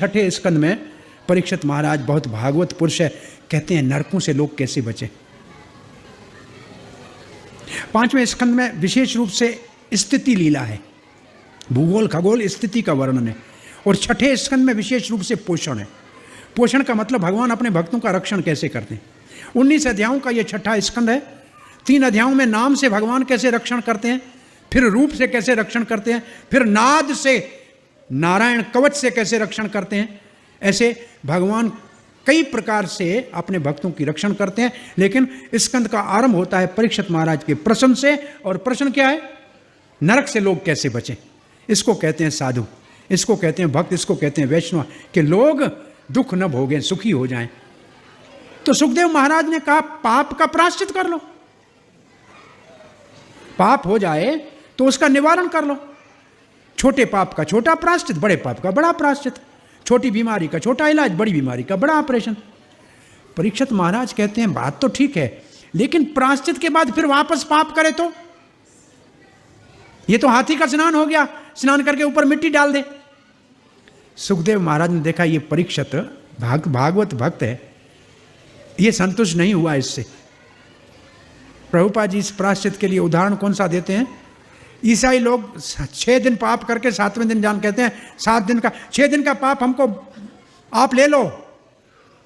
छठे स्कंद में परीक्षित महाराज बहुत भागवत पुरुष है, कहते हैं नरकों से लोग कैसे बचे। पांचवें स्कंद में विशेष रूप से स्थिति लीला है, भूगोल खगोल स्थिति का वर्णन है। और छठे स्कंद में विशेष रूप से पोषण है। पोषण का मतलब भगवान अपने भक्तों का रक्षण कैसे करते हैं। 19 अध्यायों का यह छठा स्कंद है। 3 अध्यायों में नाम से भगवान कैसे रक्षण करते हैं, फिर रूप से कैसे रक्षण करते हैं, फिर नाद से नारायण कवच से कैसे रक्षण करते हैं। ऐसे भगवान कई प्रकार से अपने भक्तों की रक्षण करते हैं। लेकिन स्कंद का आरंभ होता है परीक्षित महाराज के प्रश्न से। और प्रश्न क्या है? नरक से लोग कैसे बचें। इसको कहते हैं साधु, इसको कहते हैं भक्त, इसको कहते हैं वैष्णव, कि लोग दुख न भोगें, सुखी हो जाएं। तो सुखदेव महाराज ने कहा पाप का प्रायश्चित कर लो, पाप हो जाए तो उसका निवारण कर लो। छोटे पाप का छोटा प्रायश्चित, बड़े पाप का बड़ा प्रायश्चित। छोटी बीमारी का छोटा इलाज, बड़ी बीमारी का बड़ा ऑपरेशन। परीक्षित महाराज कहते हैं बात तो ठीक है, लेकिन प्रायश्चित के बाद फिर वापस पाप करे तो ये तो हाथी का स्नान हो गया, स्नान करके ऊपर मिट्टी डाल दे। सुखदेव महाराज ने देखा ये परीक्षित भागवत भक्त है, ये संतुष्ट नहीं हुआ इससे। प्रभुपाद जी इस प्रायश्चित के लिए उदाहरण कौन सा देते हैं? ईसाई लोग 6 दिन पाप करके 7वें दिन जान कहते हैं 7 दिन का 6 दिन का पाप हमको आप ले लो,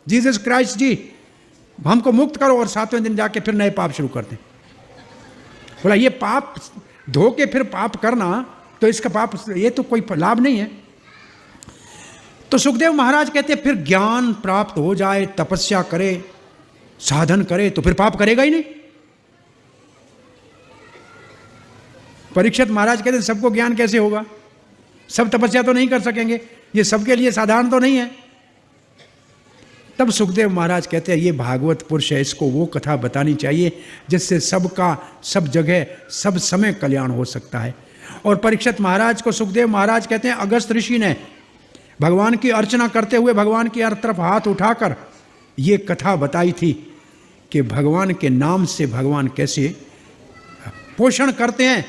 जीसस क्राइस्ट जी हमको मुक्त करो, और 7वें दिन जाके फिर नए पाप शुरू करते। बोला ये पाप धो के फिर पाप करना, तो इसका पाप ये तो कोई लाभ नहीं है। तो सुखदेव महाराज कहते हैं फिर ज्ञान प्राप्त हो जाए, तपस्या करे, साधन करे, तो फिर पाप करेगा ही नहीं। परीक्षित महाराज कहते हैं सबको ज्ञान कैसे होगा, सब तपस्या तो नहीं कर सकेंगे, ये सबके लिए साधारण तो नहीं है। तब सुखदेव महाराज कहते हैं ये भागवत पुरुष है, इसको वो कथा बतानी चाहिए जिससे सबका सब जगह सब समय कल्याण हो सकता है। और परीक्षित महाराज को सुखदेव महाराज कहते हैं अगस्त ऋषि ने भगवान की अर्चना करते हुए भगवान की हर तरफ हाथ उठाकर ये कथा बताई थी कि भगवान के नाम से भगवान कैसे पोषण करते हैं,